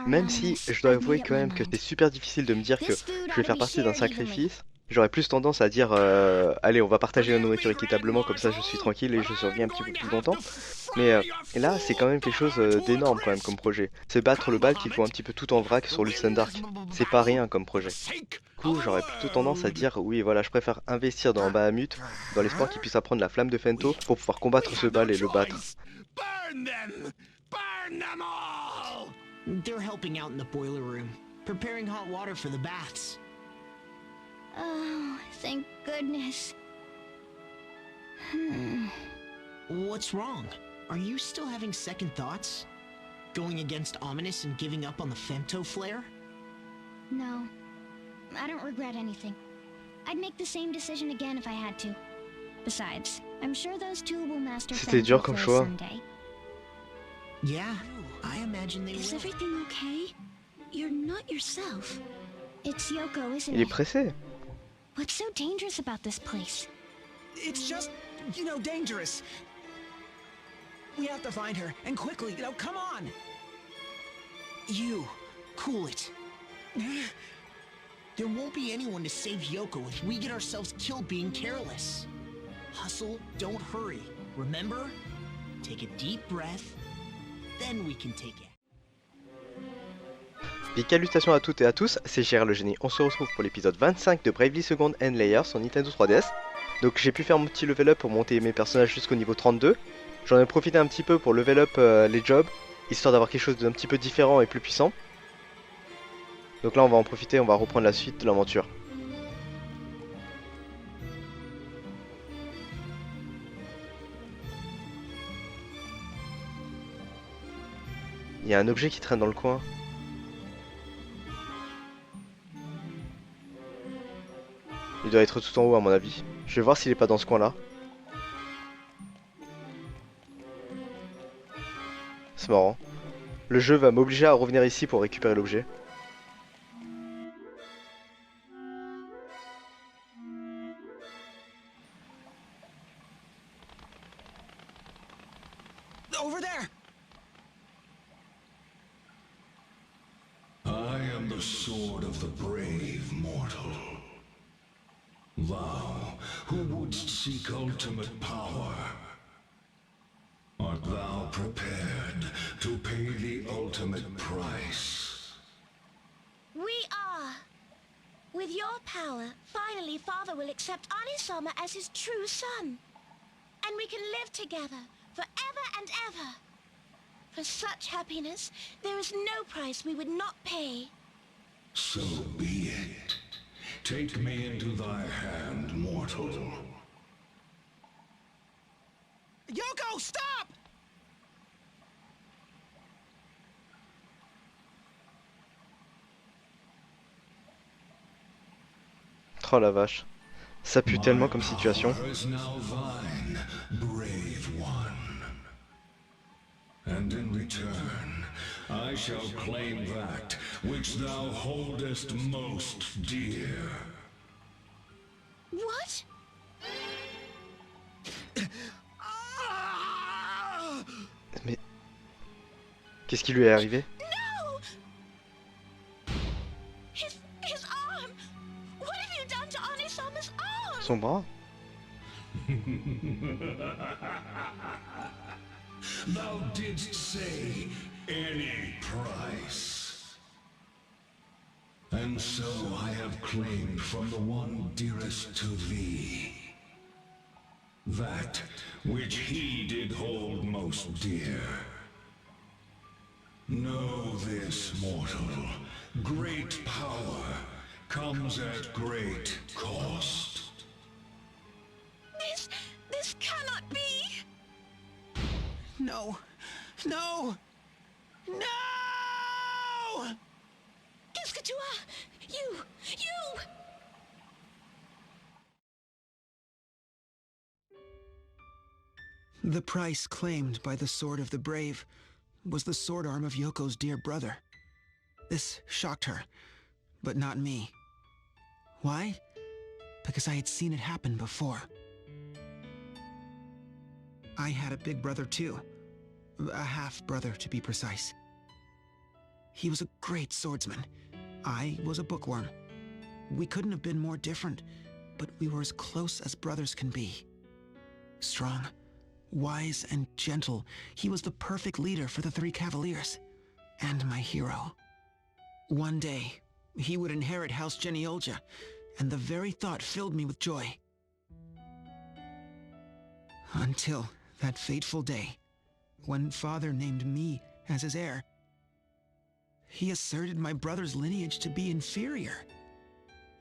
Même si je dois avouer quand même que c'est super difficile de me dire que je vais faire partie d'un sacrifice, j'aurais plus tendance à dire allez, on va partager la nourriture équitablement, comme ça je suis tranquille et je survis un petit peu plus longtemps. Mais là, c'est quand même quelque chose d'énorme quand même comme projet. C'est battre le bal qui fout un petit peu tout en vrac sur l'Ustendark. C'est pas rien comme projet. Du coup, j'aurais plutôt tendance à dire oui, voilà, je préfère investir dans Bahamut, dans l'espoir qu'il puisse apprendre la flamme de Fento pour pouvoir combattre ce bal et le battre. Burn them! Burn them all! They're helping out in the boiler room, preparing hot water for the baths. Oh, thank goodness. What's wrong? Are you still having second thoughts? Going against Ominous and giving up on the femto flare? No, I don't regret anything. I'd make the same decision again if I had to. Besides, I'm sure those two will master C'était dur comme choix. someday. Yeah, I imagine they Is will. everything okay? You're not yourself. It's Yoko, isn't Il est it? pressé. What's so dangerous about this place? It's just, dangerous. We have to find her, and quickly, come on! You, cool it. There won't be anyone to save Yoko if we get ourselves killed being careless. Hustle, don't hurry. Remember? Take a deep breath, then we can take it. Pikalutation à toutes et à tous, c'est Gérard le génie. On se retrouve pour l'épisode 25 de Bravely Second and Layer sur Nintendo 3DS. Donc j'ai pu faire mon petit level up pour monter mes personnages jusqu'au niveau 32. J'en ai profité un petit peu pour level up les jobs, histoire d'avoir quelque chose d'un petit peu différent et plus puissant. Donc là on va en profiter, on va reprendre la suite de l'aventure. Il y a un objet qui traîne dans le coin. Il doit être tout en haut à mon avis. Je vais voir s'il est pas dans ce coin là. C'est marrant. Le jeu va m'obliger à revenir ici pour récupérer l'objet. Over there! I am the sword of the brave mortal. Thou, who wouldst seek ultimate power, art thou prepared to pay the ultimate price? We are. With your power, finally Father will accept Anisama as his true son. And we can live together forever and ever. For such happiness, there is no price we would not pay. So be it. Take me into thy hand, mortal. Yoko, stop! Oh la vache. Ça pue tellement comme My situation. power is now thine, brave one. And in return, I shall claim that which thou holdest most dear. What? Mais... Qu'est-ce qui lui est arrivé? No! His arm! What have you done to Anisama's arm? Son bras? Thou didst say any price. And so I have claimed from the one dearest to thee that which he did hold most dear. Know this, mortal. Great power comes at great cost. This cannot be! No! No! No! Qu'est-ce que tu as? You! The price claimed by the Sword of the Brave was the sword arm of Yoko's dear brother. This shocked her, but not me. Why? Because I had seen it happen before. I had a big brother too. A half-brother, to be precise. He was a great swordsman. I was a bookworm. We couldn't have been more different, but we were as close as brothers can be. Strong, wise, and gentle, he was the perfect leader for the three cavaliers, and my hero. One day, he would inherit House Genealja, and the very thought filled me with joy. Until that fateful day, when Father named me as his heir. He asserted my brother's lineage to be inferior.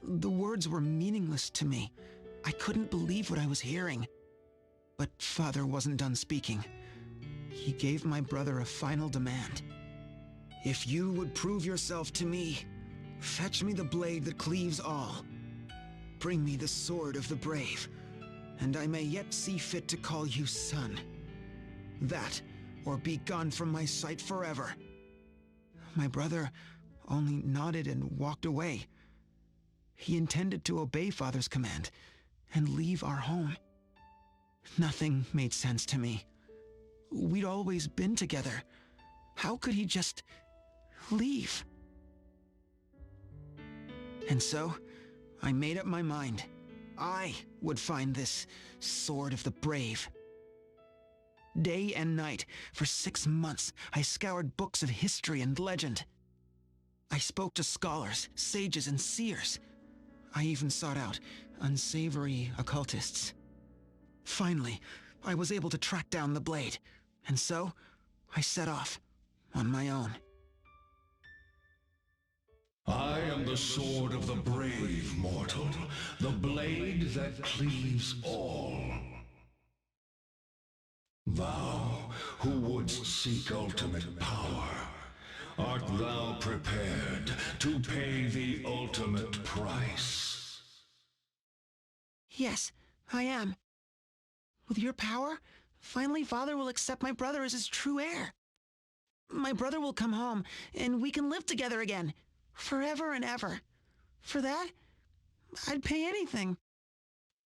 The words were meaningless to me. I couldn't believe what I was hearing. But Father wasn't done speaking. He gave my brother a final demand. If you would prove yourself to me, fetch me the blade that cleaves all. Bring me the sword of the brave, and I may yet see fit to call you son. That, or be gone from my sight forever. My brother only nodded and walked away. He intended to obey Father's command and leave our home. Nothing made sense to me. We'd always been together. How could he just leave? And so, I made up my mind. I would find this sword of the brave. Day and night, for 6 months, I scoured books of history and legend. I spoke to scholars, sages, and seers. I even sought out unsavory occultists. Finally, I was able to track down the blade, and so I set off on my own. I am the sword of the brave, mortal, the blade that cleaves all. Thou, who wouldst seek ultimate power, art thou prepared to pay the ultimate price? Yes, I am. With your power, finally Father will accept my brother as his true heir. My brother will come home, and we can live together again, forever and ever. For that, I'd pay anything.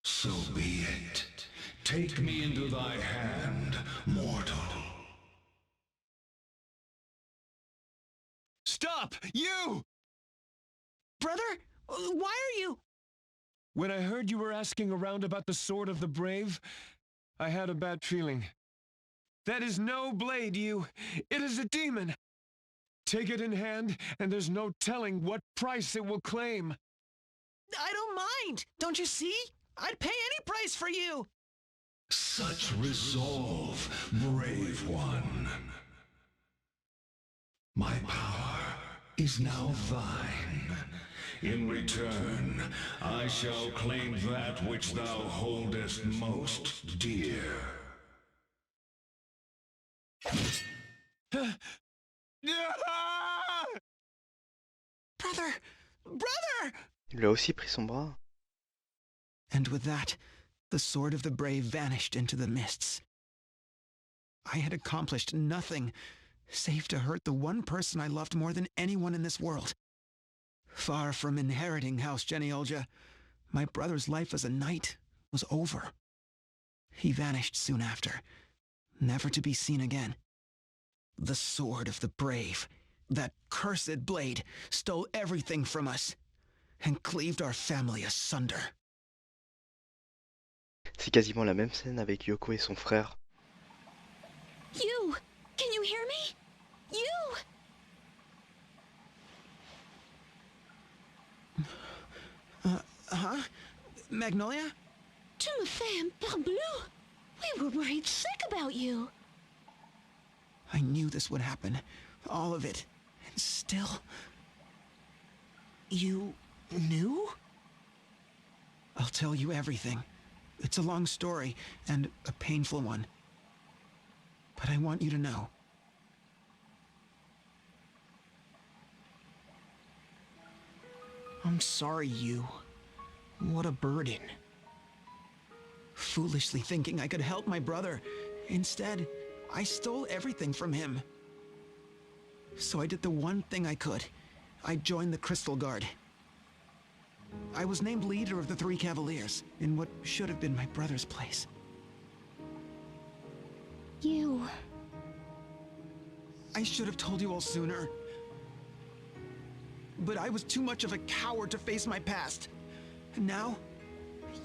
So be it. Take me into thy hand, mortal. Stop! You! Brother, why are you... When I heard you were asking around about the Sword of the Brave, I had a bad feeling. That is no blade, you. It is a demon. Take it in hand, and there's no telling what price it will claim. I don't mind. Don't you see? I'd pay any price for you. Such resolve, brave one. My power is now thine. In return, I shall claim that which thou holdest most dear. Brother! Brother! Il a aussi pris son bras. And with that, the sword of the brave vanished into the mists. I had accomplished nothing, save to hurt the one person I loved more than anyone in this world. Far from inheriting House Genealja, my brother's life as a knight was over. He vanished soon after, never to be seen again. The sword of the brave, that cursed blade, stole everything from us and cleaved our family asunder. C'est quasiment la même scène avec Yoko et son frère. You! Can you hear me? You! Huh? Magnolia? Tout, parbleu! We were worried sick about you. I knew this would happen. All of it. And still... You knew? I'll tell you everything. It's a long story, and a painful one. But I want you to know. I'm sorry, you. What a burden. Foolishly thinking I could help my brother. Instead, I stole everything from him. So I did the one thing I could. I joined the Crystal Guard. I was named leader of the Three Cavaliers, in what should have been my brother's place. You... I should have told you all sooner. but I was too much of a coward to face my past. And now,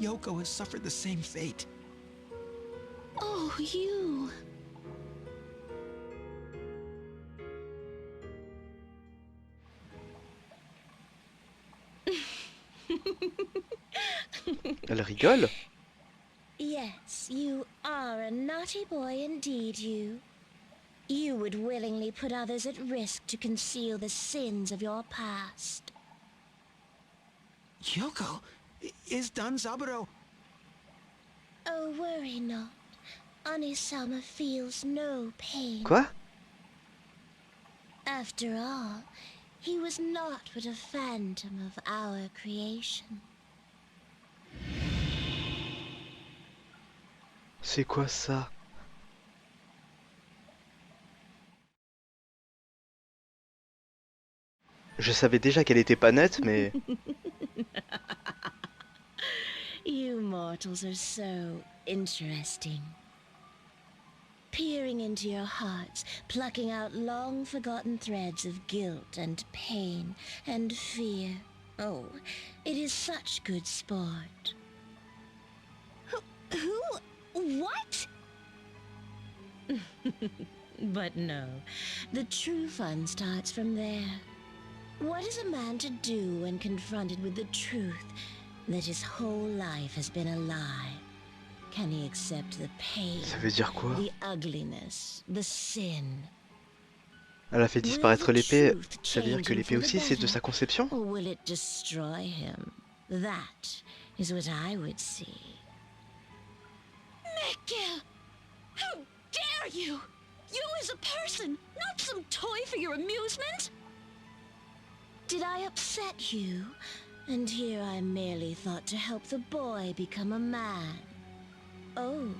Yoko has suffered the same fate. Oh, you. Elle rigole? Yes, you are a naughty boy indeed, you. You would willingly put others at risk to conceal the sins of your past. Yoko, is Danzaburo... Oh, worry not. Anisama feels no pain. Quoi? After all, he was not but a phantom of our creation. C'est quoi ça? Je savais déjà qu'elle était pas nette, mais... You mortals are so interesting. Peering into your hearts, plucking out long-forgotten threads of guilt and pain and fear. Oh, it is such good sport. Who? What? But no, the true fun starts from there. What is a man to do when confronted with the truth that his whole life has been a lie? Can he accept the pain, Ça veut dire quoi? the ugliness, the sin? Elle a fait disparaître l'épée, ça veut dire que l'épée aussi c'est de sa conception? Or will it destroy him? That is what I would see. Mikkel! How dare you! You as a person, not some toy for your amusement! Did I upset you? And here I merely thought to help the boy become a man. Oh.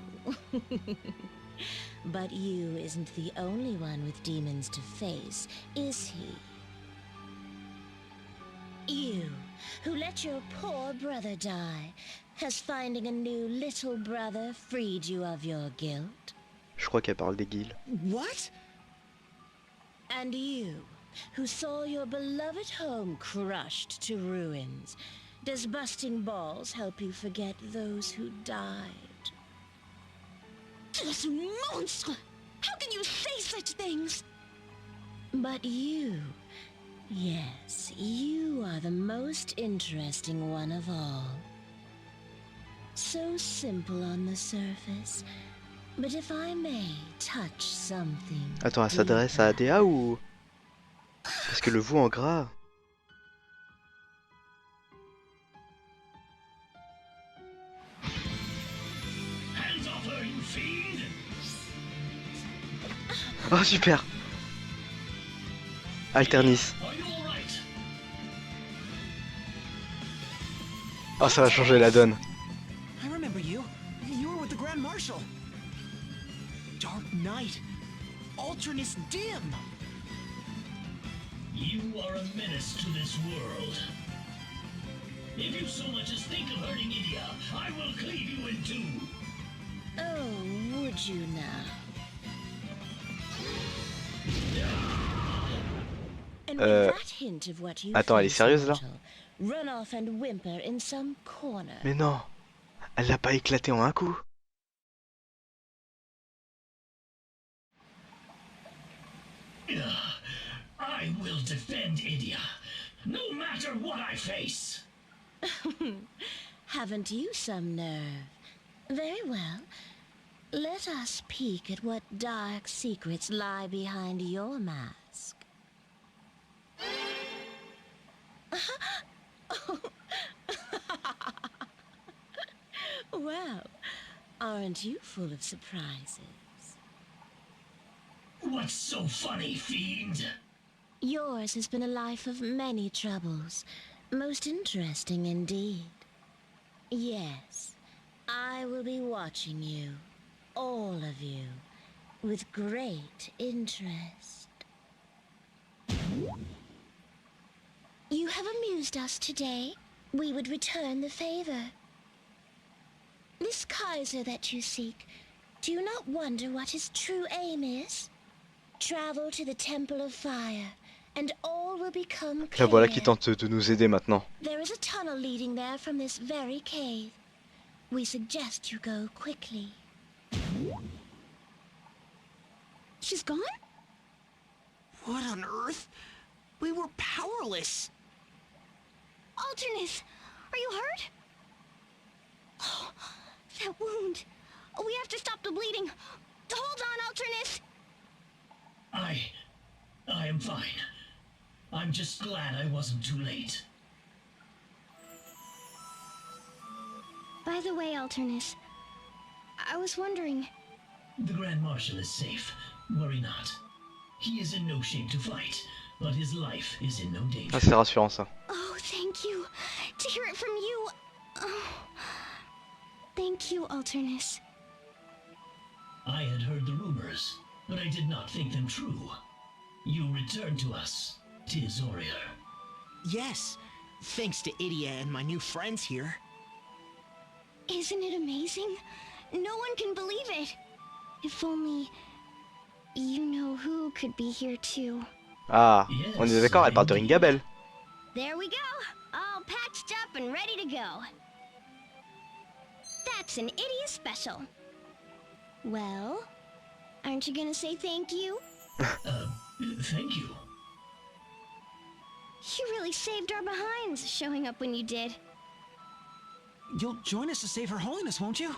But you isn't the only one with demons to face, is he? You, who let your poor brother die, has finding a new little brother freed you of your guilt? Je crois qu'elle parle des guilds. What? And you, who saw your beloved home crushed to ruins, does busting balls help you forget those who died? This monster! How can you say such things? But you, yes, you are the most interesting one of all. So simple on the surface, but if I may touch something. Attends, elle s'adresse à ADA ou... Parce que le vous en gras... Hands off her, you fiend! Oh super! Alternis. Are you all right? Oh ça va changer la donne. I remember you. You were with the Grand Marshal. Dark Knight. Alternus Dim. You are a menace to this world. If you so much as think of hurting India, I will cleave you in two. Oh, would you now? And with that hint of what you attends, elle est feel, sérieuse là? mortal, run off and whimper in some corner. Mais non! Elle l'a pas éclaté en un coup! I will defend India, no matter what I face. Haven't you some nerve? Very well. Let us peek at what dark secrets lie behind your mask. Well, aren't you full of surprises? What's so funny, fiend? Yours has been a life of many troubles, most interesting indeed. Yes, I will be watching you, all of you, with great interest. You have amused us today. We would return the favor. This Kaiser that you seek, do you not wonder what his true aim is? Travel to the Temple of Fire and all will become La voilà qui clear. tente de nous aider maintenant. There is a tunnel leading there from this very cave. We suggest you go quickly. She's gone? What on earth? We were powerless. Alternus, are you hurt? Oh, that wound. Oh, we have to stop the bleeding. Hold on, Alternus. I am fine. I'm just glad I wasn't too late. By the way, Alternus, I was wondering... The Grand Marshal is safe. Worry not. He is in no shape to fight, but his life is in no danger. Ah, c'est rassurant ça. Oh, thank you. To hear it from you. Oh. Thank you, Alternus. I had heard the rumors, but I did not think them true. You returned to us, tis Aurier. Yes, thanks to Idia and my new friends here. Isn't it amazing? No one can believe it. If only... you know who could be here too. Ah, on est d'accord, elle parle de Ringabel. There we go. All patched up and ready to go. That's an Idia special. Well, aren't you gonna say thank you? Thank you. You really saved our behinds, showing up when you did. You'll join us to save Her Holiness, won't you?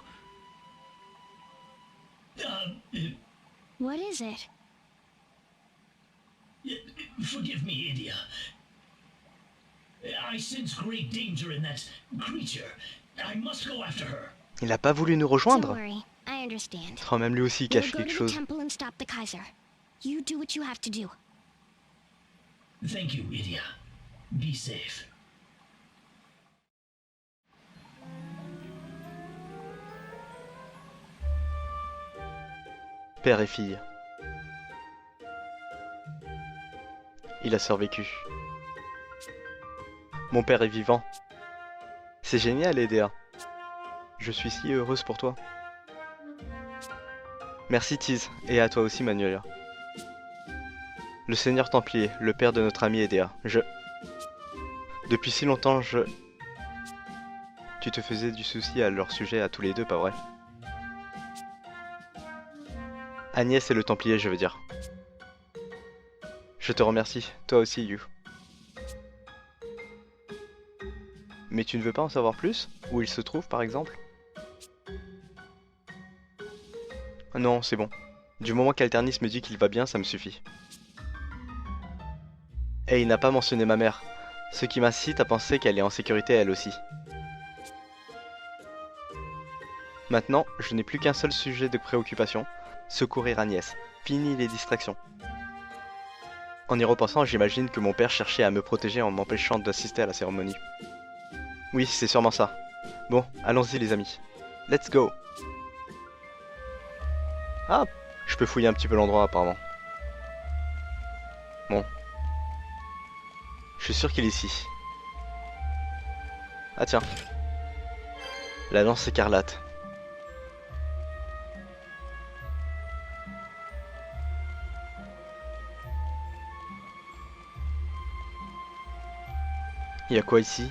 What is it? Forgive me, Idia. I sense great danger in that creature. I must go after her. Il a pas voulu nous Don't rejoindre. worry, I understand. Oh, même lui aussi il We'll cache go quelque to the chose. temple and stop the Kaiser. You do what you have to do. Thank you, Idia. Be safe. Père et fille. Il a survécu. Mon père est vivant. C'est génial, Edea. Je suis si heureuse pour toi. Merci, Tiz, et à toi aussi, Manuela. Le Seigneur Templier, le père de notre ami Edea. Depuis si longtemps, Tu te faisais du souci à leur sujet à tous les deux, pas vrai? Agnès et le Templier, je veux dire. Je te remercie, toi aussi, You. Mais tu ne veux pas en savoir plus? Où il se trouve, par exemple? Non, c'est bon. Du moment qu'Alternis me dit qu'il va bien, ça me suffit. Et il n'a pas mentionné ma mère, ce qui m'incite à penser qu'elle est en sécurité elle aussi. Maintenant, je n'ai plus qu'un seul sujet de préoccupation, secourir Agnès. Fini les distractions. En y repensant, j'imagine que mon père cherchait à me protéger en m'empêchant d'assister à la cérémonie. Oui, c'est sûrement ça. Bon, allons-y les amis. Let's go. Ah, je peux fouiller un petit peu l'endroit apparemment. Bon. Je suis sûr qu'il est ici. Ah tiens. La lance écarlate. Il y a quoi ici?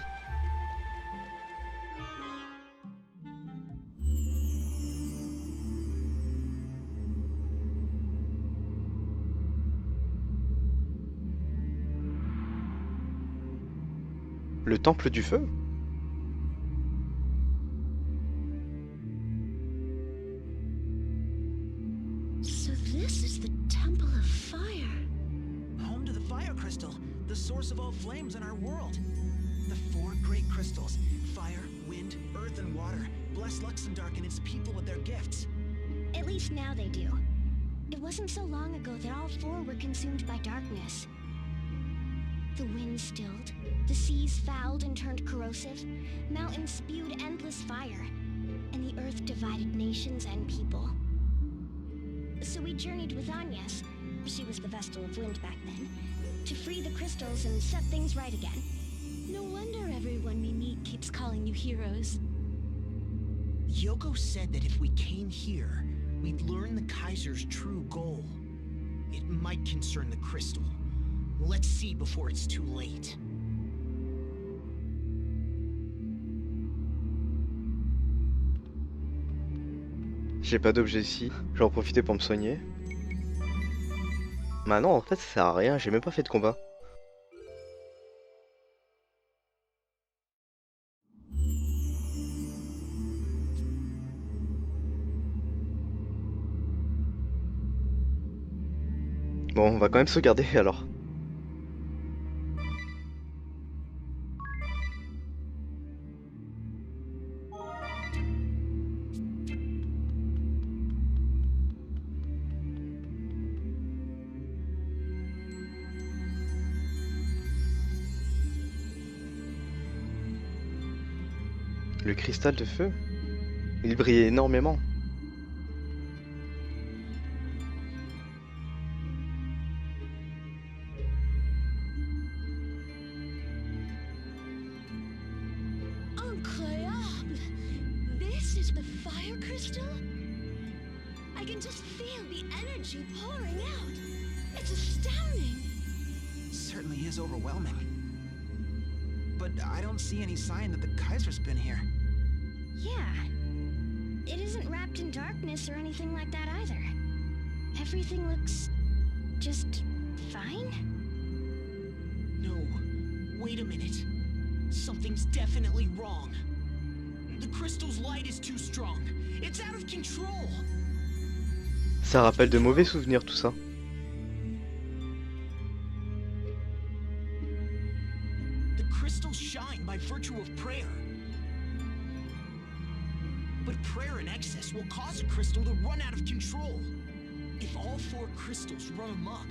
Le temple du feu? So this is the Temple of Fire. Home to the fire crystal, the source of all flames in our world. The four great crystals, fire, wind, earth, and water, bless Luxemdark and its people with their gifts. At least now they do. It wasn't so long ago that all four were consumed by darkness. The wind stilled, the seas fouled and turned corrosive, mountains spewed endless fire, and the earth divided nations and people. So we journeyed with Agnes, she was the Vestal of Wind back then, to free the crystals and set things right again. No wonder everyone we meet keeps calling you heroes. Yoko said that if we came here, we'd learn the Kaiser's true goal. It might concern the crystal, Let's see before it's too late. J'ai pas d'objet ici. Je vais en profiter pour me soigner. Bah non, en fait, ça sert à rien. J'ai même pas fait de combat. Bon, on va quand même sauvegarder alors. Le cristal de feu? Il brillait énormément. Incroyable! This is the fire crystal? I can just feel the energy pouring out. It's astounding. Certainly is overwhelming. But I don't see any sign that the Kaiser's been here. Yeah. It isn't wrapped in darkness or anything like that either. Everything looks just fine. No, wait a minute. Something's definitely wrong. The crystal's light is too strong. It's out of control. Ça rappelle de mauvais souvenirs tout ça. The crystals shine by virtue of prayer. But prayer in excess will cause a crystal to run out of control. If all 4 crystals run amok,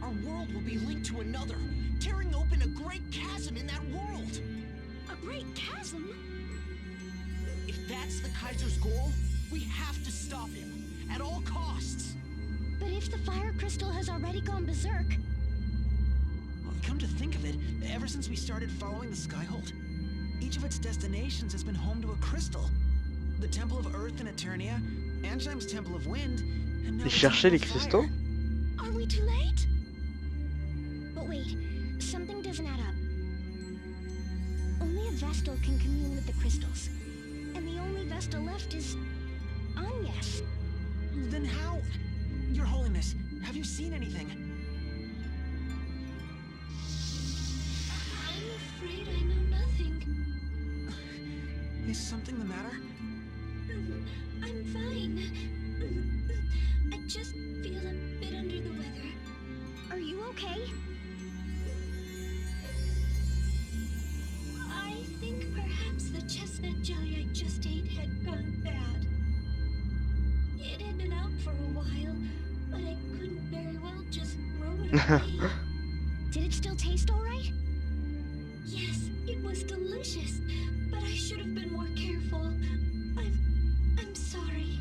our world will be linked to another, tearing open a great chasm in that world. A great chasm? If that's the Kaiser's goal, we have to stop him, at all costs. But if the fire crystal has already gone berserk... Well, come to think of it, ever since we started following the Skyhold, each of its destinations has been home to a crystal. The Temple of Earth in Eternia, Ansheim's Temple of Wind, and now Il the cherchait les Temple of cristaux? Fire. Are we too late? But wait, something doesn't add up. Only a Vestal can commune with the crystals. And the only Vestal left is... Agnes. Then how? Your Holiness, have you seen anything? I'm afraid I know nothing. Is something the matter? I'm fine. I just feel a bit under the weather. Are you okay? I think perhaps the chestnut jelly I just ate had gone bad. It had been out for a while, but I couldn't very well just throw it away. Did it still taste all right? Yes, it was delicious, but I should have been more careful. I'm sorry.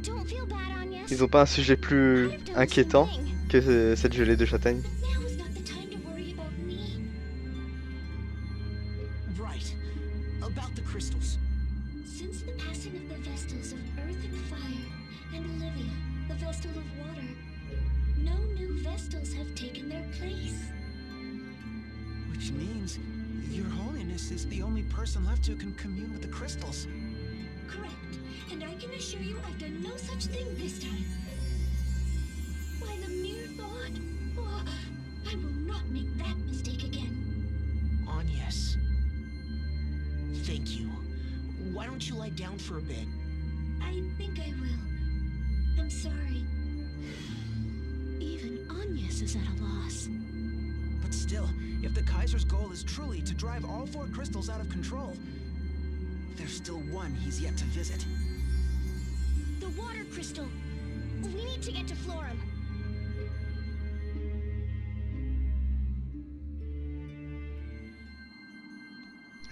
Don't feel bad, Agnes. Ils ont pas un sujet plus inquiétant que cette gelée de châtaigne? Now is not the time to worry about me. Right. About the crystals. Since the passing of the Vestals of Earth and Fire, and Olivia, the Vestal of Water, no new Vestals have taken their place. Which means Your Holiness is the only person left who can commune with the crystals. Correct, and I can assure you I've done no such thing this time. Why, the mere thought... Oh, I will not make that mistake again. Agnes. Thank you. Why don't you lie down for a bit? I think I will. I'm sorry. Even Agnes is at a loss. But still, if the Kaiser's goal is truly to drive all 4 crystals out of control, there's still one he's yet to visit. The water crystal. We need to get to Florum.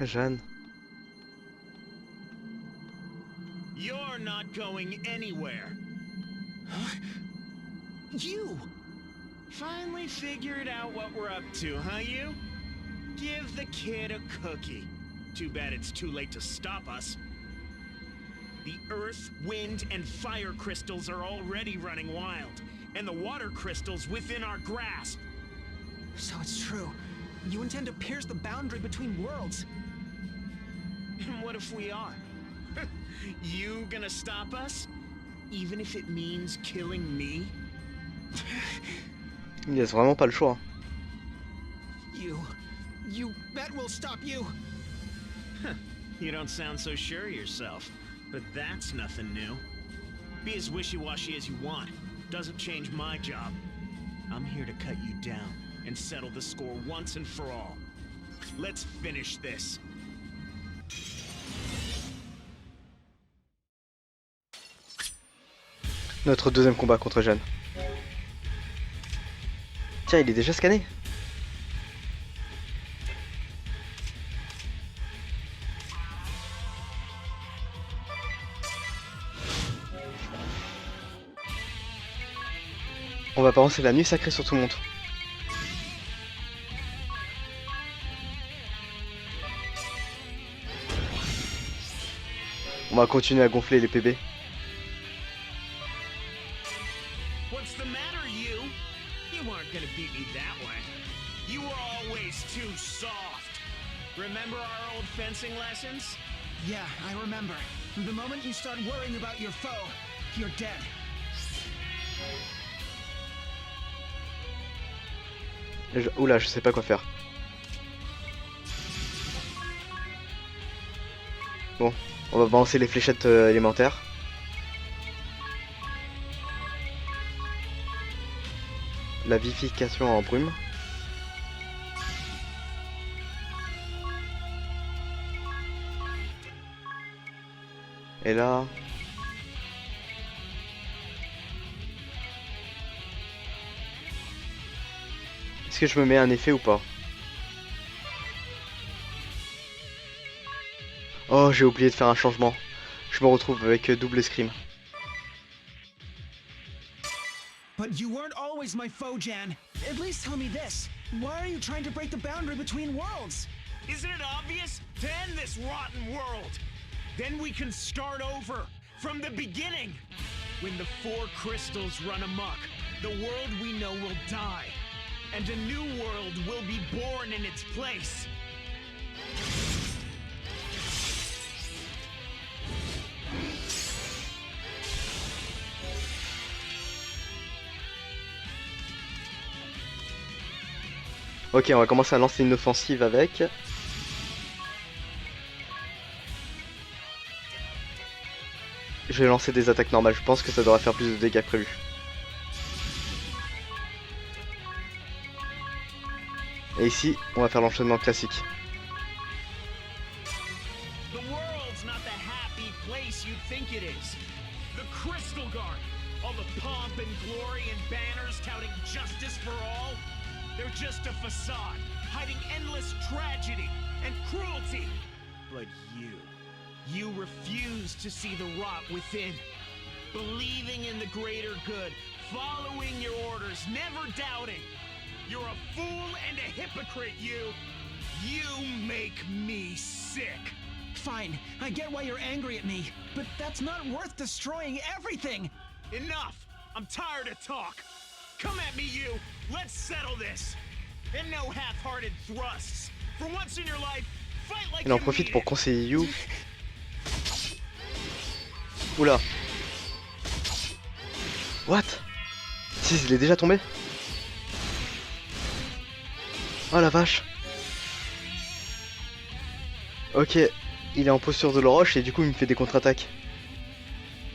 Jeanne. You're not going anywhere. Huh? You! Finally figured out what we're up to, huh, you? Give the kid a cookie. Too bad it's too late to stop us. The earth, wind, and fire crystals are already running wild, and the water crystals within our grasp. So it's true. You intend to pierce the boundary between worlds. And what if we are? You gonna stop us? Even if it means killing me? Il laisse vraiment pas le choix. You bet we'll stop you. You don't sound so sure of yourself, but that's nothing new. Be as wishy-washy as you want. Doesn't change my job. I'm here to cut you down and settle the score once and for all. Let's finish this. Notre deuxième combat contre Jeanne. Tiens, il est déjà scanné. On va balancer la nuit sacrée sur tout le monde. On va continuer à gonfler les PB. What's the matter, you? You aren't gonna beat me that way. You were always too soft. Remember our old fencing lessons? Yeah, I remember. The moment you start worrying about your foe, you're dead. Oula, je sais pas quoi faire. Bon, on va balancer les fléchettes élémentaires. La vivification en brume. Et là... Est-ce que je me mets un effet ou pas? Oh, j'ai oublié de faire un changement. Je me retrouve avec double escrime. But you weren't always my foe, Jan. At least tell me this. Why are you trying to break the boundary between worlds? Isn't it obvious? To end this rotten world. Then we can start over from the beginning. When the four crystals run amok, the world we know will die. And a new world will be born in its place. Ok, on va commencer à lancer une offensive avec. Je vais lancer des attaques normales, je pense que ça devrait faire plus de dégâts que prévu. Et ici, on va faire l'enchaînement classique. The world's not the happy place you think it is. The Crystal Guard, all the pomp and glory and banners touting justice for all, they're just a facade, hiding endless tragedy and cruelty. But you refuse to see the rot within, believing in the greater good, following your orders, never doubting. You're a fool and a hypocrite, you! You make me sick! Fine, I get why you're angry at me, but that's not worth destroying everything! Enough! I'm tired of talk! Come at me, you! Let's settle this! And no half-hearted thrusts! For once in your life, fight like Il en you profite mean pour it. conseiller You. Oula. What? Si, il est déjà tombé? Oh la vache. Ok, il est en posture de l'oroche et du coup il me fait des contre-attaques.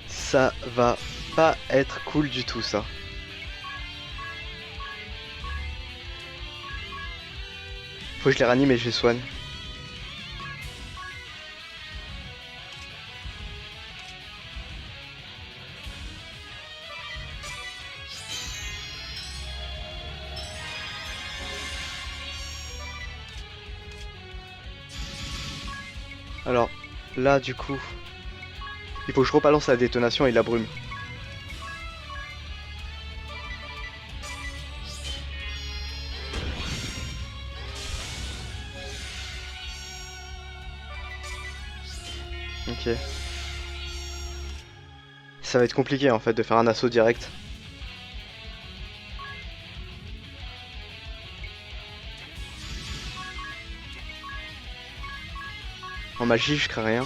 Ça va pas être cool du tout ça. Faut que je les ranime et je les soigne. Alors, là du coup, il faut que je rebalance la détonation et la brume. Ok. Ça va être compliqué en fait de faire un assaut direct. En magie, je crains rien.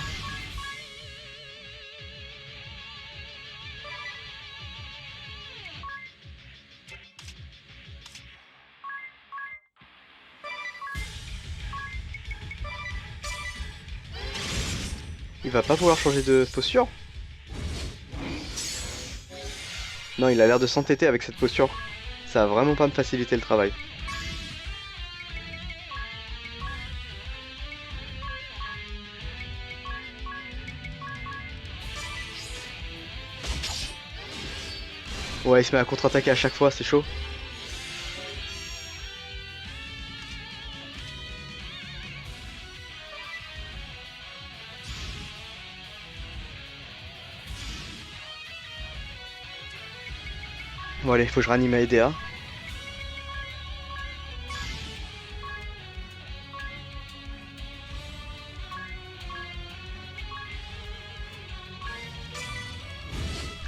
Il va pas pouvoir changer de posture? Non, il a l'air de s'entêter avec cette posture. Ça va vraiment pas me faciliter le travail. Ouais, il se met à contre-attaquer à chaque fois, c'est chaud. Bon allez, faut que je ranime à EDA.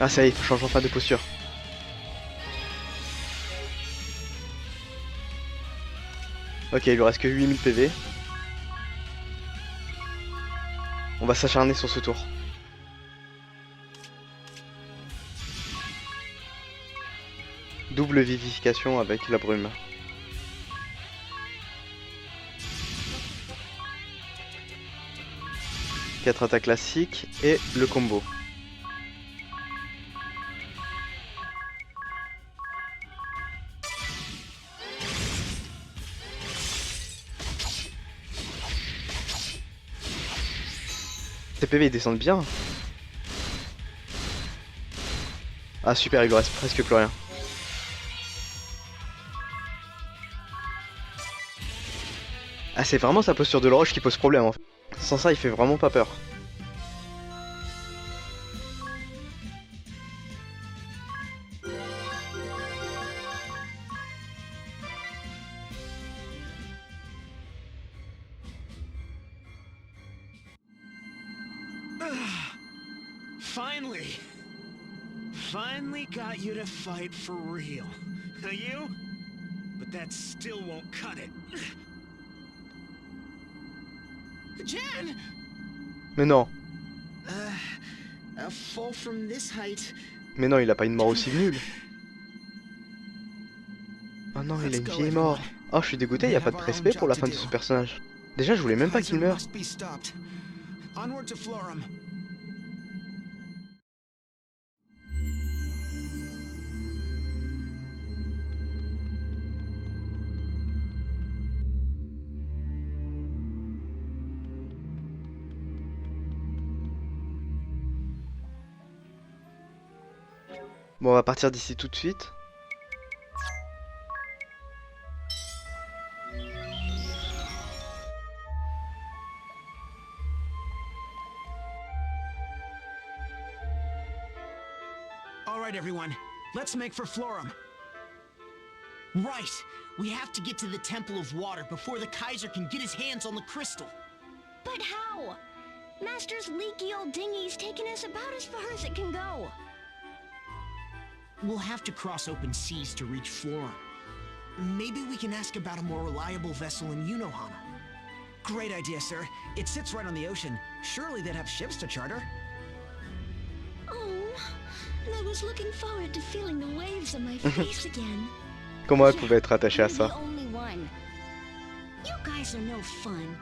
Ah ça y est, faut changer enfin de posture. Ok, il lui reste que 8000 PV. On va s'acharner sur ce tour. Double vivification avec la brume. Quatre attaques classiques et le combo. Ces PV ils descendent bien. Ah super, il lui reste presque plus rien. Ah c'est vraiment sa posture de l'orange qui pose problème en fait. Sans ça il fait vraiment pas peur. Finally got you to fight for real. You? But that still won't cut it. Jan! Mais non. A fall from this height. Mais non, il a pas une mort aussi nulle. Oh non, il a une vieille mort. Oh, je suis dégoûté, il y a pas de respect pour la fin de ce personnage. Déjà, je voulais même pas qu'il meure. Bon, on va partir d'ici tout de suite. All right, everyone. Let's make for Florum. Right. We have to get to the Temple of Water before the Kaiser can get his hands on the crystal. But how? Master's leaky old dinghy's taken us about as far as it can go. We'll have to cross open seas to reach Florum. Maybe we can ask about a more reliable vessel in Unohana. Great idea, sir. It sits right on the ocean. Surely they'd have ships to charter. Oh, I was looking forward to feeling the waves on my face again. Comment elle pouvait être attachée à You're ça? the only one. You guys are no fun.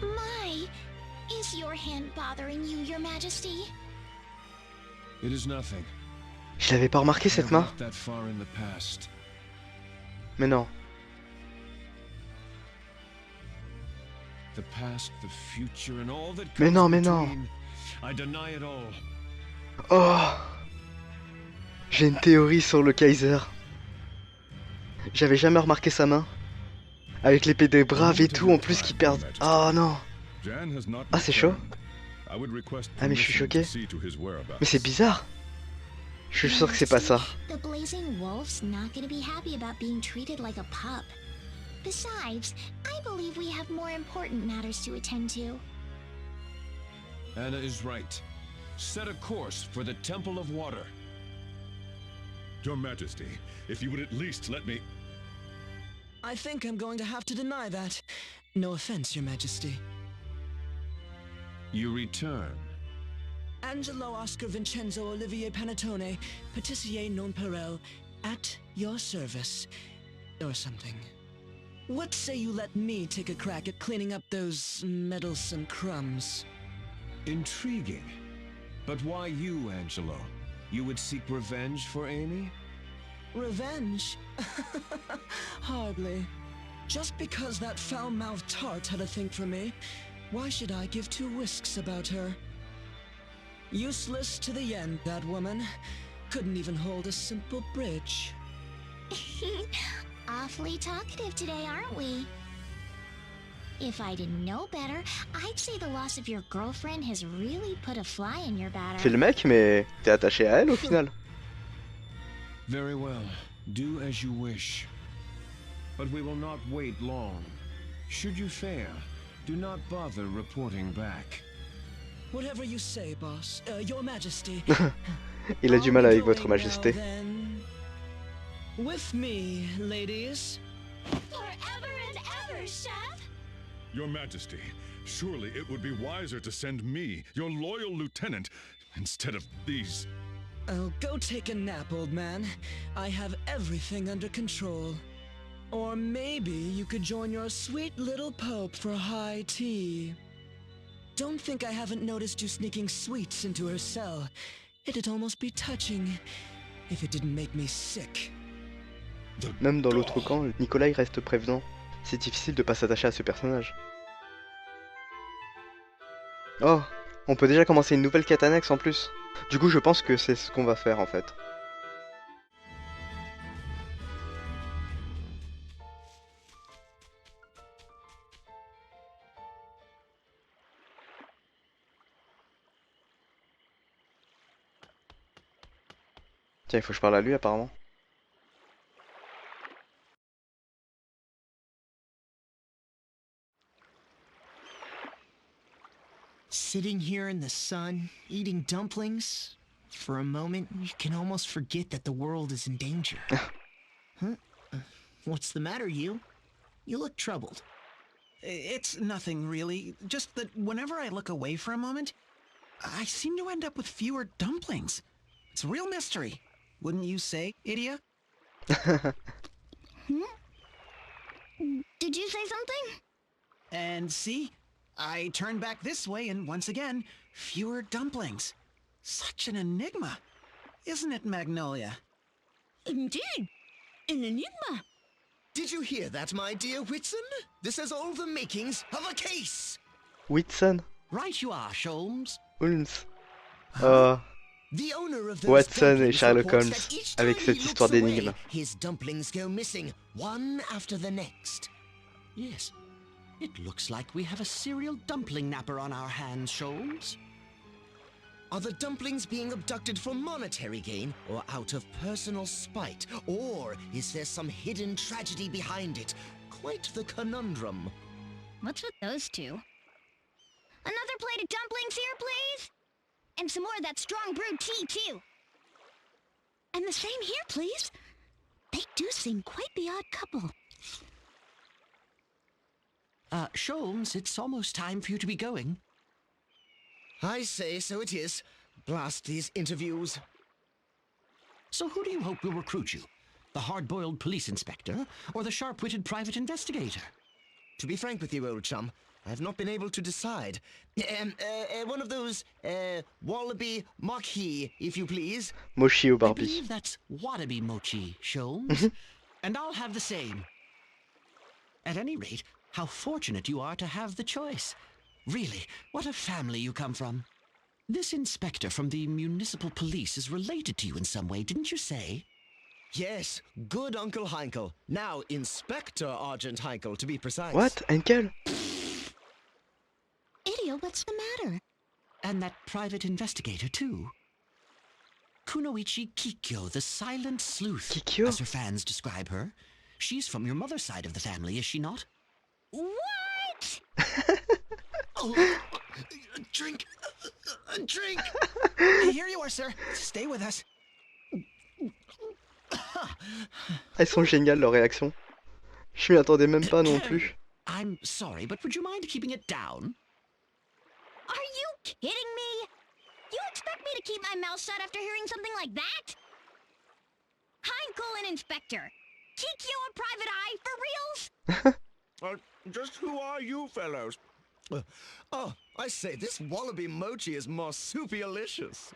My, is your hand bothering you, Your Majesty? It is nothing. Je l'avais pas remarqué cette main. That far in the past. Mais non. The past, the future, and all that Mais comes non, mais non. between. I deny it all. Oh! J'ai une théorie sur le Kaiser. J'avais jamais remarqué sa main. Avec l'épée des braves et tout, en plus qui perdent. Oh non! Ah, c'est chaud. Ah, mais je suis choqué. Mais c'est bizarre. Je suis sûr que c'est pas ça. The Blazing Wolf's not gonna be happy about being treated like a pup. Besides, I believe we have more important matters to attend to. Anna is right. Set a course for the Temple of Water. Your Majesty, if you would at least let me... I think I'm going to have to deny that. No offense, Your Majesty. You return. Angelo Oscar Vincenzo Olivier Panettone, Patissier non Perel, at your service. Or something. What say you let me take a crack at cleaning up those meddlesome crumbs? Intriguing. But why you, Angelo? You would seek revenge for Amy? Revenge? Hardly. Just because that foul-mouthed tart had a thing for me, why should I give two whisks about her? Useless to the end, that woman. Couldn't even hold a simple bridge. Awfully talkative today, aren't we? If I didn't know better, I'd say the loss of your girlfriend has really put a fly in your batter. Fais le mec, mais t'es attaché à elle au final. Very well. Do as you wish. But we will not wait long. Should you fail, do not bother reporting back. Whatever you say, boss. Your Majesty. Il a du mal avec votre majesté. With me, ladies. Forever and ever, chef! Your Majesty, surely it would be wiser to send me, your loyal lieutenant, instead of these... Oh, go take a nap, old man. I have everything under control. Or maybe you could join your sweet little pope for high tea. Don't think I haven't noticed you sneaking sweets into her cell. It'd almost be touching if it didn't make me sick. Même dans l'autre camp, Nicolas reste prévenant. C'est difficile de pas s'attacher à ce personnage. Oh, on peut déjà commencer une nouvelle quête annexe en plus. Du coup, je pense que c'est ce qu'on va faire en fait. Tiens, il faut que je parle à lui apparemment. Sitting here in the sun, eating dumplings. For a moment, you can almost forget that the world is in danger. Huh? What's the matter, you? You look troubled. It's nothing really, just that whenever I look away for a moment, I seem to end up with fewer dumplings. It's a real mystery, wouldn't you say, Idia? Did you say something? And see, I turn back this way and once again, fewer dumplings. Such an enigma, isn't it, Magnolia? Indeed, an enigma. Did you hear that, my dear Whitson? This has all the makings of a case. Whitson. Right you are, Sholmes. Holmes. The owner of those Watson et Sherlock Holmes that each avec time cette he looks histoire away, d'énigme. his dumplings go missing, one after the next. Yes, it looks like we have a serial dumpling napper on our hands, Sholmes. Are the dumplings being abducted for monetary gain or out of personal spite? Or is there some hidden tragedy behind it? Quite the conundrum. What's with those two? Another plate of dumplings here, please? And some more of that strong brewed tea, too. And the same here, please. They do seem quite the odd couple. Sholmes, it's almost time for you to be going. I say so it is. Blast these interviews. So who do you hope will recruit you? The hard-boiled police inspector or the sharp-witted private investigator? To be frank with you, old chum, I have not been able to decide. One of those, wallaby mochi, if you please. Mochi au I Barbie. believe that's wallaby mochi, Sholmes. And I'll have the same. At any rate, how fortunate you are to have the choice. Really, what a family you come from. This inspector from the municipal police is related to you in some way, didn't you say? Yes, good Uncle Heinkel. Now Inspector Argent Heinkel, to be precise. What? Henkel? Idiot, what's the matter? And that private investigator, too. Kunoichi Kikyo, the silent sleuth, Kikyo? as her fans describe her. She's from your mother's side of the family, is she not? What? Oh, a drink! A drink! Here you are, sir. Stay with us. Elles sont géniales leurs réactions. Je m'y attendais même pas non plus. I'm sorry, but would you mind keeping it down? Are you kidding me? You expect me to keep my mouth shut after hearing something like that? Heinkel and Inspector. Kikyo a private eye for reals? Just who are you fellows? Oh, I say, this wallaby mochi is marsupialicious.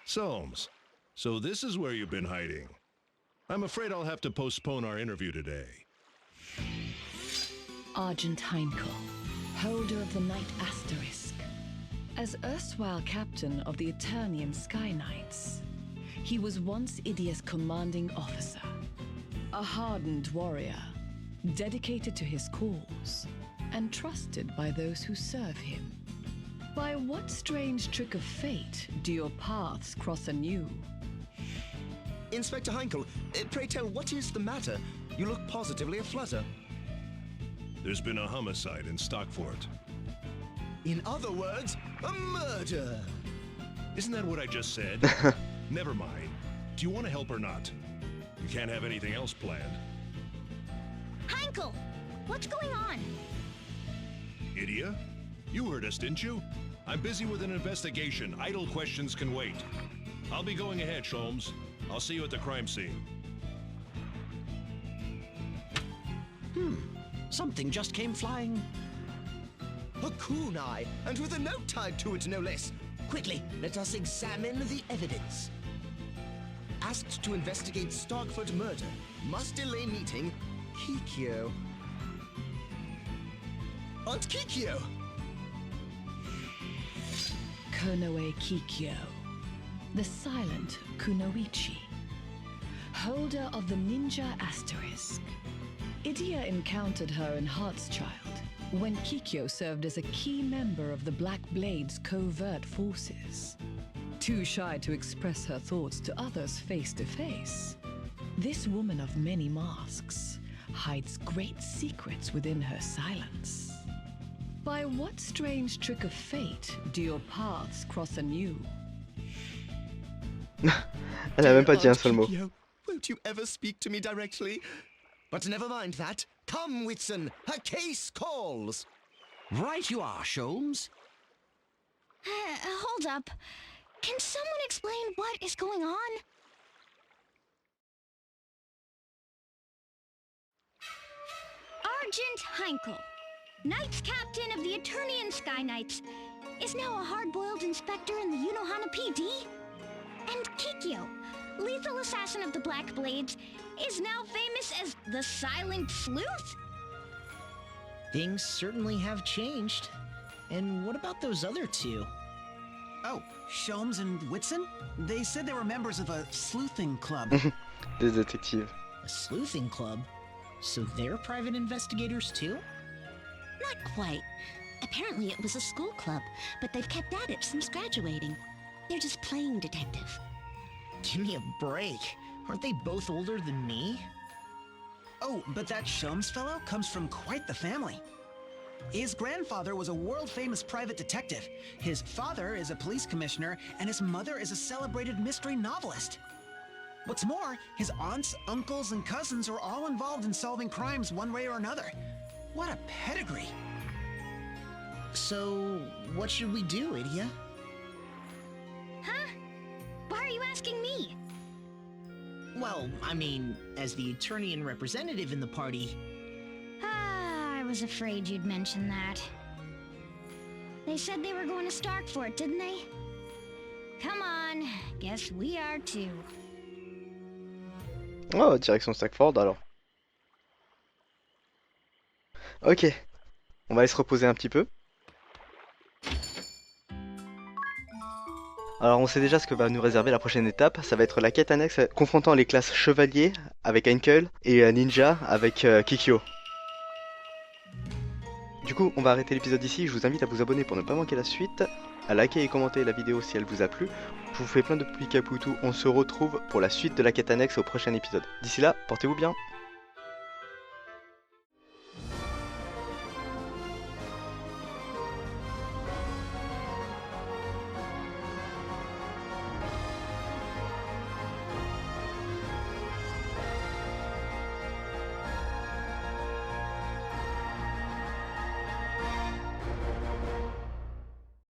Soames, so this is where you've been hiding. I'm afraid I'll have to postpone our interview today. Argent Heinkel, holder of the Knight Asterisk. As erstwhile captain of the Eternian Sky Knights, he was once Idia's commanding officer. A hardened warrior, dedicated to his cause, and trusted by those who serve him. By what strange trick of fate do your paths cross anew? Inspector Heinkel, pray tell, what is the matter? You look positively aflutter. There's been a homicide in Stockfort. In other words, a murder! Isn't that what I just said? Never mind. Do you want to help or not? You can't have anything else planned. Heinkel, what's going on? Idia? You heard us, didn't you? I'm busy with an investigation. Idle questions can wait. I'll be going ahead, Sholmes. I'll see you at the crime scene. Something just came flying. A kunai, and with a note tied to it, no less. Quickly, let us examine the evidence. Asked to investigate Stockfort murder. Must delay meeting. Kikyo. Aunt Kikyo! Konoe Kikyo, the silent Kunoichi, holder of the Ninja Asterisk. Idia encountered her in Heartschild when Kikyo served as a key member of the Black Blade's covert forces. Too shy to express her thoughts to others face to face, this woman of many masks hides great secrets within her silence. By what strange trick of fate do your paths cross anew? Elle a même pas dit un seul mot. Kikyo, won't you ever speak to me directly? But never mind that. Come, Whitson, her case calls. Right you are, Sholmes. Hold up. Can someone explain what is going on? Argent Heinkel, Knights Captain of the Eternian Sky Knights, is now a hard-boiled inspector in the Unohana PD? And Kikyo, lethal assassin of the Black Blades, is now famous as the Silent Sleuth? Things certainly have changed. And what about those other two? Oh, Sholmes and Whitson? They said they were members of a sleuthing club. Des détectives. A sleuthing club? So they're private investigators too? Not quite. Apparently it was a school club, but they've kept at it since graduating. They're just playing detective. Give me a break. Aren't they both older than me? Oh, but that Sholmes fellow comes from quite the family. His grandfather was a world-famous private detective. His father is a police commissioner, and his mother is a celebrated mystery novelist. What's more, his aunts, uncles, and cousins are all involved in solving crimes one way or another. What a pedigree. So, what should we do, Idia? Huh? Why are you asking me? Well, I mean, as the Eternian representative in the party... I was afraid you'd mention that. They said they were going to Starkfort, didn't they? Come on, guess we are too. Oh, direction Stockfort alors. Ok, on va aller se reposer un petit peu. Alors on sait déjà ce que va nous réserver la prochaine étape, ça va être la quête annexe confrontant les classes chevalier avec Heinkel et ninja avec Kikyo. Du coup on va arrêter l'épisode ici, je vous invite à vous abonner pour ne pas manquer la suite, à liker et commenter la vidéo si elle vous a plu. Je vous fais plein de Pikalutation, on se retrouve pour la suite de la quête annexe au prochain épisode. D'ici là, portez-vous bien.